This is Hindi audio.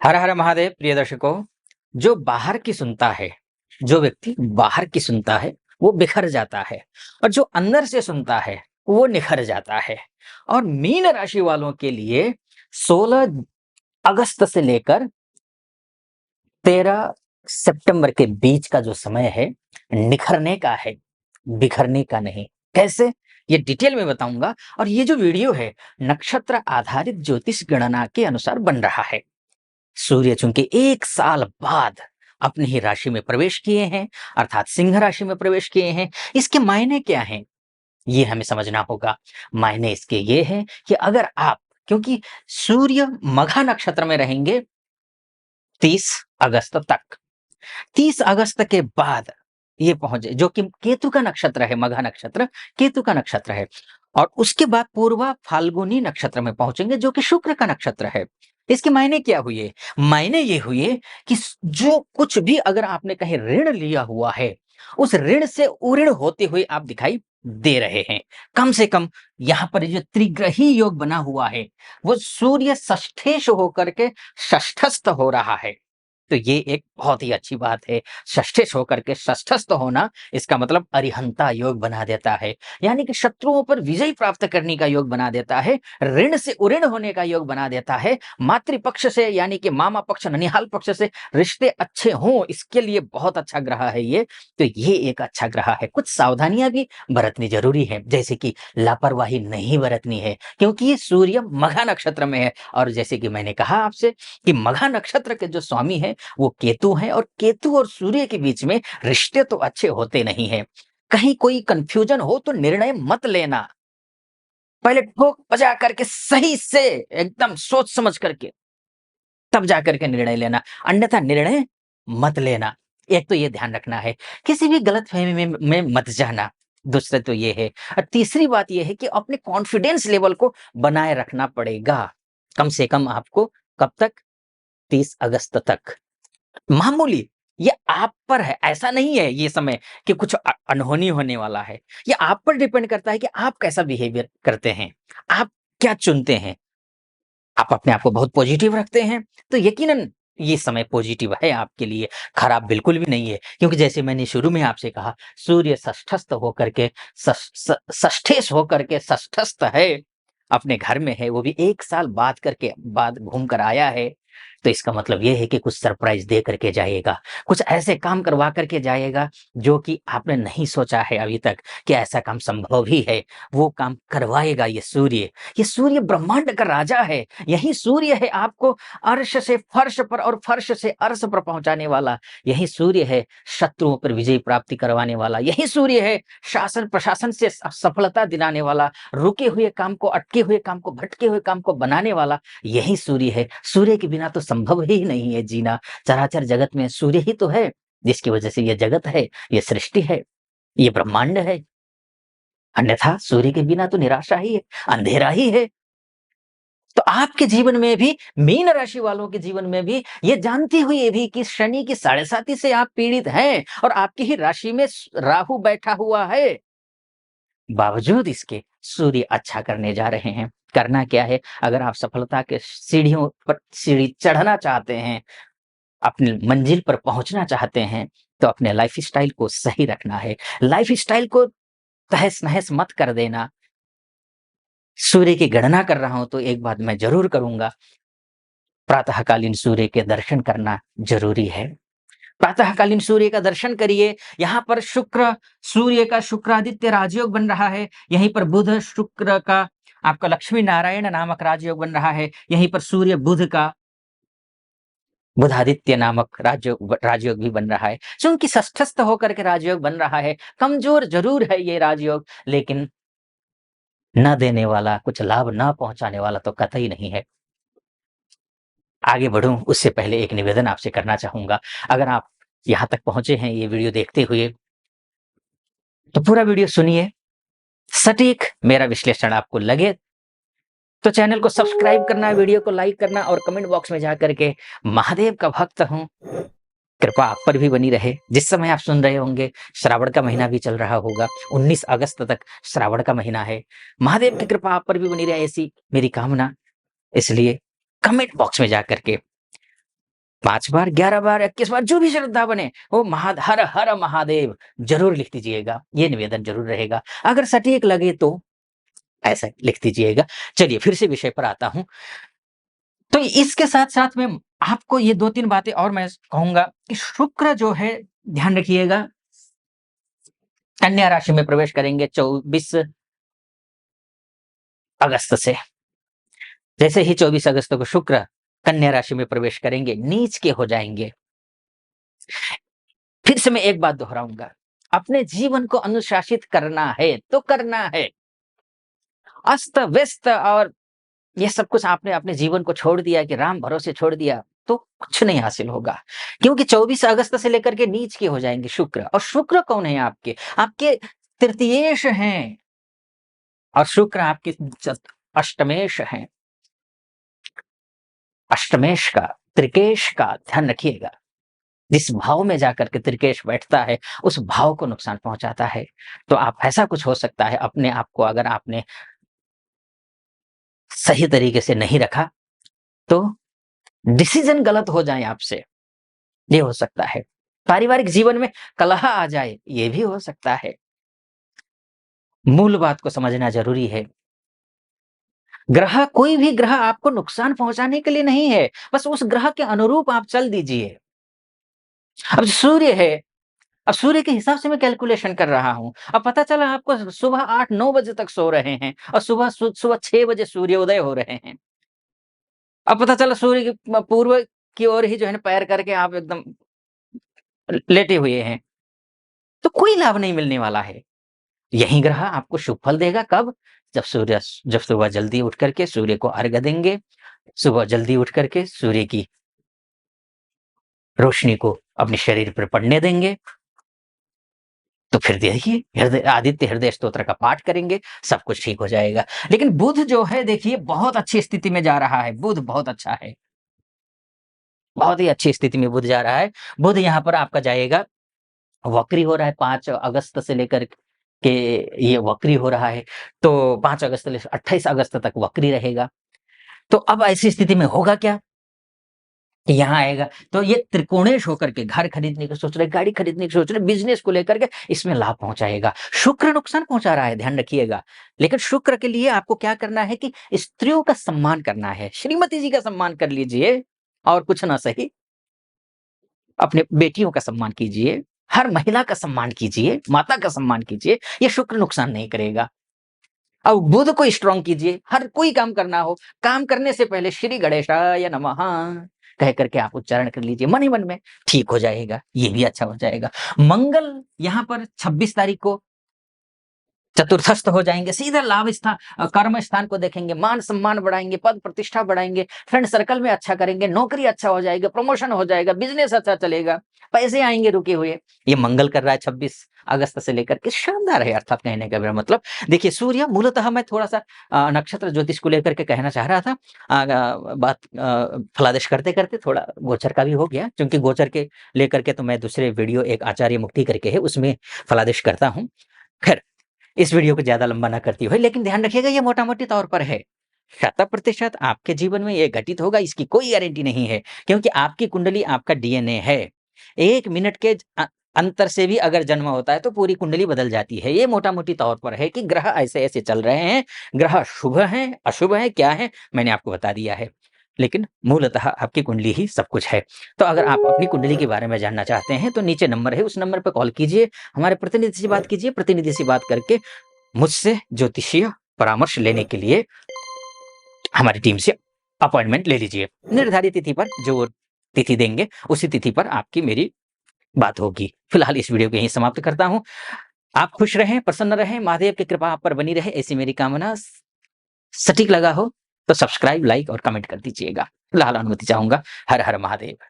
हर हर महादेव प्रिय दर्शकों। जो बाहर की सुनता है, जो व्यक्ति बाहर की सुनता है वो बिखर जाता है, और जो अंदर से सुनता है वो निखर जाता है। और मीन राशि वालों के लिए 16 अगस्त से लेकर 13 सितंबर के बीच का जो समय है, निखरने का है, बिखरने का नहीं। कैसे, ये डिटेल में बताऊंगा। और ये जो वीडियो है, नक्षत्र आधारित ज्योतिष गणना के अनुसार बन रहा है। सूर्य चूंकि 1 साल बाद अपनी ही राशि में प्रवेश किए हैं, अर्थात सिंह राशि में प्रवेश किए हैं। इसके मायने क्या हैं, ये हमें समझना होगा। मायने इसके ये हैं कि अगर आप, क्योंकि सूर्य मघा नक्षत्र में रहेंगे 30 अगस्त तक। 30 अगस्त के बाद ये पहुंचे, जो कि केतु का नक्षत्र है, मघा नक्षत्र केतु का नक्षत्र है। और उसके बाद पूर्वा फाल्गुनी नक्षत्र में पहुंचेंगे, जो कि शुक्र का नक्षत्र है। इसके मायने क्या हुए? मायने ये हुए कि जो कुछ भी अगर आपने कहीं ऋण लिया हुआ है, उस ऋण से उऋण होते हुए आप दिखाई दे रहे हैं। कम से कम यहां पर जो त्रिग्रही योग बना हुआ है, वो सूर्य षष्ठेश होकर के षष्ठस्थ हो रहा है। तो ये एक बहुत ही अच्छी बात है। षष्ठेश होकर के षष्ठस्थ होना, इसका मतलब अरिहंता योग बना देता है, यानी कि शत्रुओं पर विजय प्राप्त करने का योग बना देता है, ऋण से उऋण होने का योग बना देता है। मातृपक्ष से, यानी कि मामा पक्ष, ननिहाल पक्ष से रिश्ते अच्छे हों, इसके लिए बहुत अच्छा ग्रह है ये। तो ये एक अच्छा ग्रह है। कुछ सावधानियां भी बरतनी जरूरी है, जैसे कि लापरवाही नहीं बरतनी है, क्योंकि ये सूर्य मघा नक्षत्र में है। और जैसे कि मैंने कहा आपसे कि मघा नक्षत्र के जो स्वामी है वो केतु है, और केतु और सूर्य के बीच में रिश्ते तो अच्छे होते नहीं हैं। कहीं कोई कंफ्यूजन हो तो निर्णय मत लेना, पहले ठोक बजा करके सही से एकदम सोच समझ करके तब जा करके निर्णय लेना, अन्यथा निर्णय मत लेना। एक तो ये ध्यान रखना है, किसी भी गलतफहमी में मत जाना। दूसरा तो ये है, और तीसरी बात ये है कि अपने कॉन्फिडेंस लेवल को बनाए रखना पड़ेगा। कम से कम आपको कब तक? 30 अगस्त तक। मामूली, ये आप पर है। ऐसा नहीं है ये समय कि कुछ अनहोनी होने वाला है। ये आप पर डिपेंड करता है कि आप कैसा बिहेवियर करते हैं, आप क्या चुनते हैं। आप अपने आप को बहुत पॉजिटिव रखते हैं, तो यकीनन ये समय पॉजिटिव है आपके लिए, खराब बिल्कुल भी नहीं है। क्योंकि जैसे मैंने शुरू में आपसे कहा, सूर्य षष्ठस्थ होकर के षष्ठेश होकर के षष्ठस्थ है, अपने घर में है, वो भी 1 साल बाद घूम कर आया है। तो इसका मतलब ये है कि कुछ सरप्राइज दे करके जाइएगा, कुछ ऐसे काम करवा करके जाइएगा जो कि आपने नहीं सोचा है अभी तक कि ऐसा काम संभव ही है। वो काम करवाएगा ये सूर्य। ये सूर्य ब्रह्मांड का राजा है। यही सूर्य है आपको अर्श से फर्श पर और फर्श से अर्श पर पहुंचाने वाला। यही सूर्य है शत्रुओं पर विजय प्राप्ति करवाने वाला। यही सूर्य है शासन प्रशासन से सफलता दिलाने वाला, रुके हुए काम को, अटके हुए काम को, भटके हुए काम को बनाने वाला। यही सूर्य है। सूर्य के बिना तो संभव ही नहीं है जीना। चराचर जगत में सूर्य ही तो है, जिसकी वजह से ये जगत है, ये सृष्टि है, ये ब्रह्मांड है। अन्यथा सूर्य के बिना तो निराशा ही है, अंधेरा ही है। तो आपके जीवन में भी, मीन राशि वालों के जीवन में भी, ये जानते हुए भी कि शनि की 7.5 से आप पीड़ित हैं और आपकी ही राशि में राहु बैठा हुआ है, बावजूद इसके सूर्य अच्छा करने जा रहे हैं। करना क्या है? अगर आप सफलता के सीढ़ियों पर सीढ़ी चढ़ना चाहते हैं, अपनी मंजिल पर पहुंचना चाहते हैं, तो अपने लाइफस्टाइल को सही रखना है। लाइफस्टाइल को तहस-नहस मत कर देना। सूर्य की गणना कर रहा हूं तो एक बात मैं जरूर करूंगा, प्रातःकालीन सूर्य के दर्शन करना जरूरी है। प्रातःकालीन सूर्य का दर्शन करिए। यहाँ पर शुक्र, सूर्य का शुक्रादित्य राजयोग बन रहा है। यहीं पर बुध शुक्र का आपका लक्ष्मी नारायण नामक राजयोग बन रहा है। यहीं पर सूर्य बुध का बुधादित्य नामक राजयोग भी बन रहा है। चूंकि षष्ठस्थ होकर के राजयोग बन रहा है, कमजोर जरूर है ये राजयोग, लेकिन न देने वाला, कुछ लाभ न पहुंचाने वाला तो कतई नहीं है। आगे बढ़ूं उससे पहले एक निवेदन आपसे करना चाहूंगा। अगर आप यहाँ तक पहुंचे हैं ये वीडियो देखते हुए, तो पूरा वीडियो सुनिए। सटीक मेरा विश्लेषण आपको लगे तो चैनल को सब्सक्राइब करना, वीडियो को लाइक करना, और कमेंट बॉक्स में जाकर के महादेव का भक्त हूं, कृपा आप पर भी बनी रहे। जिस समय आप सुन रहे होंगे, श्रावण का महीना भी चल रहा होगा। 19 अगस्त तक श्रावण का महीना है। महादेव की कृपा आप पर भी बनी रहे, ऐसी मेरी कामना। इसलिए कमेंट बॉक्स में जाकर के 5 बार, 11 बार, 21 बार जो भी श्रद्धा बने, वो हर हर महादेव ज़रूर लिख दीजिएगा। ये निवेदन ज़रूर रहेगा। अगर सटीक लगे तो ऐसा लिख दीजिएगा। चलिए फिर से विषय पर आता हूँ। तो इसके साथ-साथ में आपको ये 2-3 बातें और मैं कहूँगा कि शुक्र जो है ध्यान रखिएगा, कन्या राशि में प्रवेश करेंगे 24 अगस्त से। जैसे ही 24 अगस्त को शुक्र कन्या राशि में प्रवेश करेंगे, नीच के हो जाएँगे। फिर से मैं एक बात दोहराऊँगा, अपने जीवन को अनुशासित करना है, तो करना है। अस्त-व्यस्त और ये सब कुछ आपने अपने जीवन को छोड़ दिया कि राम भरोसे छोड़ दिया, तो कुछ नहीं हासिल होगा। क्योंकि 24 अगस्त से लेकर के नीच के हो जाएँगे शुक्र, और शुक्र कौन है आपके? आपके तृतीयेश हैं, और शुक्र आपके अष्टमेश हैं। अष्टमेश का, त्रिकेश का ध्यान रखिएगा। जिस भाव में जाकर के त्रिकेश बैठता है, उस भाव को नुकसान पहुँचाता है। तो आप ऐसा कुछ हो सकता है, अपने आप को अगर आपने सही तरीके से नहीं रखा, तो डिसीज़न गलत हो जाए आपसे, ये हो सकता है। पारिवारिक जीवन में कलह आ जाए, ये भी हो सकता है। मूल बात को समझना ज़रूरी है। ग्रह, कोई भी ग्रह आपको नुकसान पहुँचाने के लिए नहीं है, बस उस ग्रह के अनुरूप आप चल दीजिए। अब सूर्य है, अब सूर्य के हिसाब से मैं कैलकुलेशन कर रहा हूँ। अब पता चला आपको सुबह 8-9 बजे तक सो रहे हैं और सुबह 6 बजे सूर्योदय हो रहे हैं। अब पता चला सूर्य की पूर्व की ओर ही जो है ना पैर करके आप एकदम लेटे हुए हैं, तो कोई लाभ नहीं मिलने वाला है। यही ग्रह आपको शुभ फल देगा कब? जब सुबह जल्दी उठ करके सूर्य को अर्घ्य देंगे, सुबह जल्दी उठ करके सूर्य की रोशनी को अपने शरीर पर पड़ने देंगे, तो फिर देखिए आदित्य हृदय स्तोत्र का पाठ करेंगे, सब कुछ ठीक हो जाएगा। लेकिन बुध जो है देखिए बहुत अच्छी स्थिति में जा रहा है, बुध बहुत अच्छा है, बहुत ही अच्छी स्थिति में बुध जा रहा है। बुध यहाँ पर आपका जाएगा, वक्री हो रहा है 5 अगस्त से लेकर के, ये वक्री हो रहा है, तो 5 अगस्त से 28 अगस्त तक वक्री रहेगा। तो अब ऐसी स्थिति में होगा क्या? कि यहाँ आएगा, तो ये त्रिकोणेश होकर के घर खरीदने की सोच रहे, गाड़ी खरीदने की सोच रहे, बिज़नेस को लेकर के इसमें लाभ पहुँचाएगा। शुक्र नुकसान पहुँचा रहा है, ध्यान रखिएगा। लेकिन शुक्र के लिए आपको क्या करना है कि स्त्रियों का सम्मान करना है। श्रीमती जी का सम्मान कर लीजिए, और कुछ ना सही, अपने बेटियों का सम्मान कीजिए, हर महिला का सम्मान कीजिए, माता का सम्मान कीजिए, ये शुक्र नुकसान नहीं करेगा। अब बुध को स्ट्रॉन्ग कीजिए, हर कोई काम करना हो, काम करने से पहले श्री गणेशाय नमः कह करके आप उच्चारण कर लीजिए मन ही मन में, ठीक हो जाएगा, ये भी अच्छा हो जाएगा। मंगल यहाँ पर 26 तारीख को चतुर्थस्थ हो जाएँगे, सीधा कर्म स्थान को देखेंगे, मान-सम्मान बढ़ाएँगे, पद प्रतिष्ठा बढ़ाएँगे, फ्रेंड सर्कल में अच्छा करेंगे, नौकरी अच्छा हो जाएगा, प्रमोशन हो जाएगा, बिज़नेस अच्छा चलेगा, पैसे आएँगे रुके हुए। ये मंगल कर रहा है 26 अगस्त से लेकर के, शानदार है, अर्थात कहने का मेरा मतलब। देखिए सूर्य मूलतः मैं थोड़ा-सा नक्षत्र ज्योतिष को लेकर के कहना चाह रहा था। फलादेश करते-करते थोड़ा गोचर का भी हो गया, क्योंकि गोचर के लेकर के तो मैं दूसरे वीडियो एक आचार्य मुक्ति करके है, उसमें फलादेश करता हूँ। खैर, इस वीडियो को ज़्यादा लंबा ना करते हुए, लेकिन ध्यान रखिएगा ये मोटा-मोटी तौर पर है। शत-प्रतिशत आपके जीवन में ये घटित होगा, इसकी कोई गारंटी नहीं है, क्योंकि आपकी कुंडली आपका डीएनए है। 1 मिनट के अंतर से भी अगर जन्म होता है तो पूरी कुंडली बदल जाती है। ये मोटा-मोटी तौर पर है कि ग्रह ऐसे-ऐसे चल रहे हैं, ग्रह शुभ हैं, अशुभ हैं, क्या है मैंने आपको बता दिया है। लेकिन मूलतः आपकी कुंडली ही सब कुछ है। तो अगर आप अपनी कुंडली के बारे में जानना चाहते हैं तो नीचे नंबर है, उस नंबर पे कॉल कीजिए, हमारे प्रतिनिधि से बात कीजिए, प्रतिनिधि से बात करके मुझसे ज्योतिषीय परामर्श लेने के लिए हमारी टीम से अपॉइंटमेंट ले लीजिए। निर्धारित तिथि पर जो तिथि देंगे, उसी तिथि पर आपकी मेरी बात होगी। फिलहाल इस वीडियो को यहीं समाप्त करता हूँ। आप खुश रहें, प्रसन्न रहें, महादेव की कृपा आप पर बनी रहे, ऐसी मेरी कामना। सटीक लगा हो तो सब्सक्राइब, लाइक और कमेंट कर दीजिएगा। फिलहाल अनुमति चाहूँगा। हर हर महादेव।